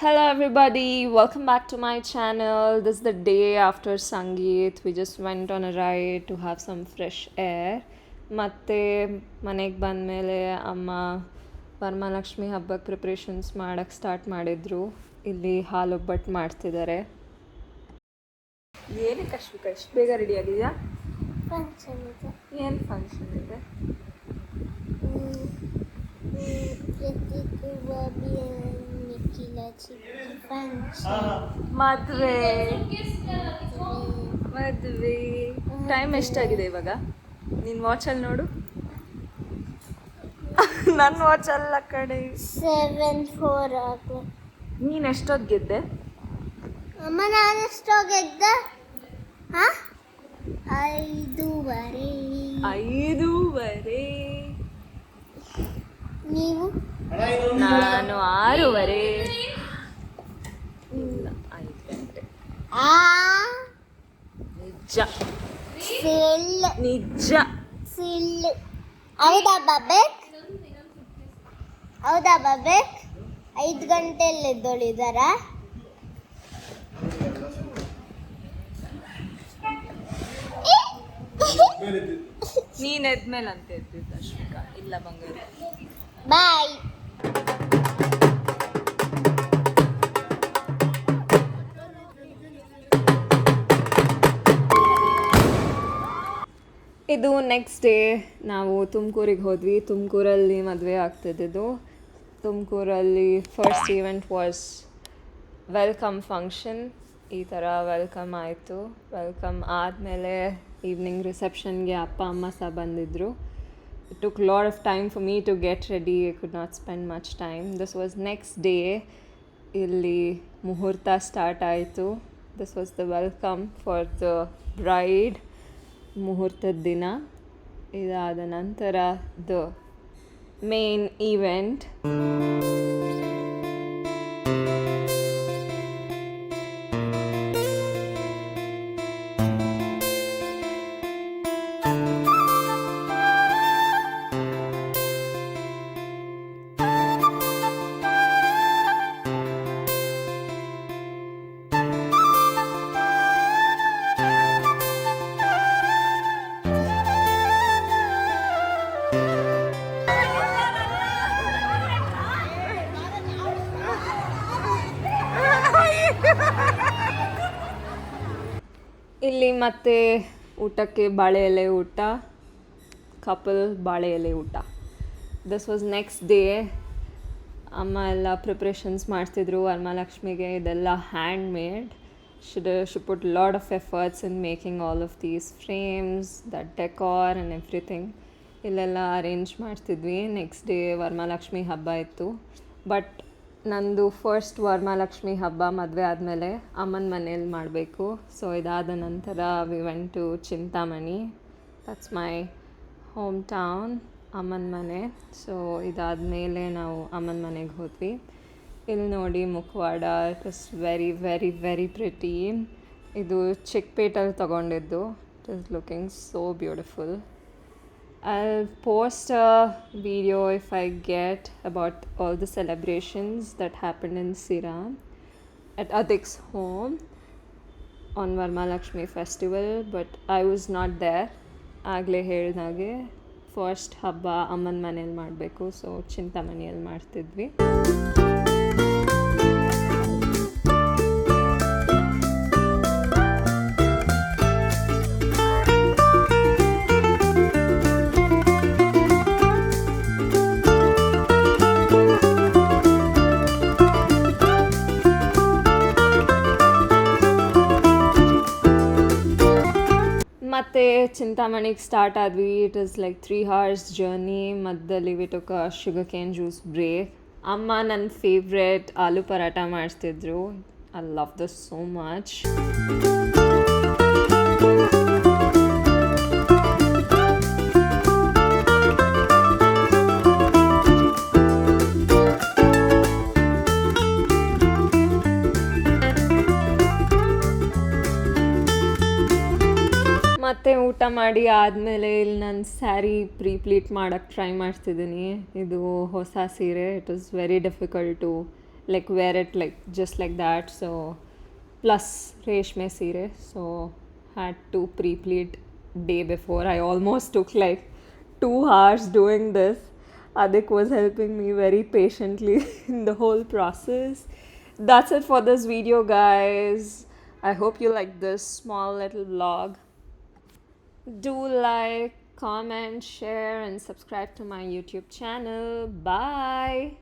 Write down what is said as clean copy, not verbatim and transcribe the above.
Hello everybody, welcome back to my channel. This is the day after Sangeet. We just went on a ride to have some fresh air. ಮತ್ತೆ ಮನೆಗೆ ಬಂದಮೇಲೆ ಅಮ್ಮ ವರಮಹಾಲಕ್ಷ್ಮಿ ಹಬ್ಬಕ್ಕೆ preparations ಮಾಡೋಕ್ಕೆ start ಮಾಡಿದ್ರು. ಇಲ್ಲಿ ಹಾಲೊಬ್ಬಟ್ಟು ಮಾಡ್ತಿದ್ದಾರೆ. ಏನಕ್ಕೆ ಅಷ್ಟು ಬೇಗ ರೆಡಿ ಆಗಿದೆಯಾ? ಫಂಕ್ಷನ್ ಇದೆ. ಏನು ಫಂಕ್ಷನ್ ಇದೆ? ಮದುವೆ. ಟೈಮ್ ಎಷ್ಟಾಗಿದೆ ಇವಾಗ? ನಿನ್ನ ವಾಚಲ್ಲಿ ನೋಡು. ನನ್ನ ವಾಚಲ್ಲ ಕಡೆ. 7:04 ಆಗಲಿ. ನೀನು ಎಷ್ಟೊತ್ತು ಗೆದ್ದೆ? ಅಮ್ಮ ನಾನು ಎಷ್ಟೊತ್ತು ಗೆದ್ದೆ? 5:30. 5:30. ನೀವು? ನಾನು 6:30. ಇಲ್ಲ 5 ಗಂಟೆ. ನಿಜ ಸಿಲ್ಲು. ಹೌದಾ ಬಬೇಕ್? 5 ಗಂಟೆಯಲ್ಲಿ ಎದ್ದೊಳಿದಾರ? ನೀನು ಎದ್ಮೇಲೆ ಅಂತ ಎದ್ದಿದ್ದ ಅಶ್ವಿಕಾ. ಇಲ್ಲ ಬಂಗಾರ. ಬಾಯ್. ಇದು ನೆಕ್ಸ್ಟ್ ಡೇ ನಾವು ತುಮಕೂರಿಗೆ ಹೋದ್ವಿ. ತುಮಕೂರಲ್ಲಿ ಮದುವೆ ಆಗ್ತಿದ್ದು. ತುಮಕೂರಲ್ಲಿ first event was welcome function. ಈ ಥರ ವೆಲ್ಕಮ್ ಆಯಿತು. ವೆಲ್ಕಮ್ ಆದಮೇಲೆ ಈವ್ನಿಂಗ್ ರಿಸೆಪ್ಷನ್ಗೆ ಅಪ್ಪ ಅಮ್ಮ ಸಹ ಬಂದಿದ್ದರು. It took a lot of time for me to get ready. I could not spend much time. This was next day. Illi muhurta start ಆಯಿತು. This was the welcome for the bride. ಮುಹೂರ್ತದ ದಿನ. ಇದಾದ ನಂತರ the main event. ಇಲ್ಲಿ ಮತ್ತೆ ಊಟಕ್ಕೆ ಬಾಳೆ ಎಲೆ ಊಟ, ಕಪಲ್ ಬಾಳೆ ಎಲೆ ಊಟ. This was next day. ಅಮ್ಮ ಎಲ್ಲ ಪ್ರಿಪ್ರೇಷನ್ಸ್ ಮಾಡ್ತಿದ್ರು ವರಮಹಾಲಕ್ಷ್ಮಿಗೆ. ಇದೆಲ್ಲ hand made. She put lot of efforts in making all of these frames, that decor and everything. ಇಲ್ಲೆಲ್ಲ ಅರೇಂಜ್ ಮಾಡ್ತಿದ್ವಿ. ನೆಕ್ಸ್ಟ್ ಡೇ ವರಮಹಾಲಕ್ಷ್ಮಿ ಹಬ್ಬ ಇತ್ತು. ಬಟ್ ನಂದು ಫಸ್ಟ್ ವರಮಹಾಲಕ್ಷ್ಮಿ ಹಬ್ಬ ಮದುವೆ ಆದಮೇಲೆ ಅಮ್ಮನ ಮನೇಲಿ ಮಾಡಬೇಕು. ಸೊ ಇದಾದ ನಂತರ we went to Chintamani. That's my hometown, ಅಮ್ಮನ ಮನೆ. ಸೊ ಇದಾದಮೇಲೆ ನಾವು ಅಮ್ಮನ ಮನೆಗೆ ಹೋದ್ವಿ. ಇಲ್ಲಿ ನೋಡಿ ಮುಖವಾಡ. It is very very very pretty. ಇದು ಚಿಕ್ಕಪೇಟಲ್ಲಿ ತೊಗೊಂಡಿದ್ದು. It is looking so beautiful. I'll post a video if I get about all the celebrations that happened in Siram at Adik's home on Varmalakshmi festival, but I was not there. ಆಗಲೇ ಹೇಳಿದಾಗೆ first ಹಬ್ಬ ಅಮ್ಮನ ಮನೇಲಿ ಮಾಡಬೇಕು. So ಚಿಂತಾಮಣಿಯಲ್ಲಿ ಮಾಡ್ತಿದ್ವಿ. ಮತ್ತು ಚಿಂತಾಮಣಿಗೆ ಸ್ಟಾರ್ಟ್ ಆದ್ವಿ. It is like 3 hours journey. ಮಧ್ಯದಲ್ಲಿ we took a sugar cane juice break. ಅಮ್ಮ ನನ್ನ ಫೇವ್ರೆಟ್ ಆಲೂ ಪರಾಟ ಮಾಡಿಸ್ತಿದ್ರು. I love this so much. ಮತ್ತು ಊಟ ಮಾಡಿ ಆದಮೇಲೆ ಇಲ್ಲಿ ನಾನು ಸ್ಯಾರಿ ಪ್ಲೀಟ್ ಮಾಡೋಕ್ಕೆ ಟ್ರೈ ಮಾಡ್ತಿದ್ದೀನಿ. ಇದು ಹೊಸ ಸೀರೆ. It is very difficult to like wear it like just like that. So plus reshme sire, so had to pre-pleat day before. I almost took like 2 hours doing this. Adik was helping me very patiently in the whole process. That's it for this video, guys. I hope you like this small little vlog. Do like, comment, share, and subscribe to my YouTube channel. Bye.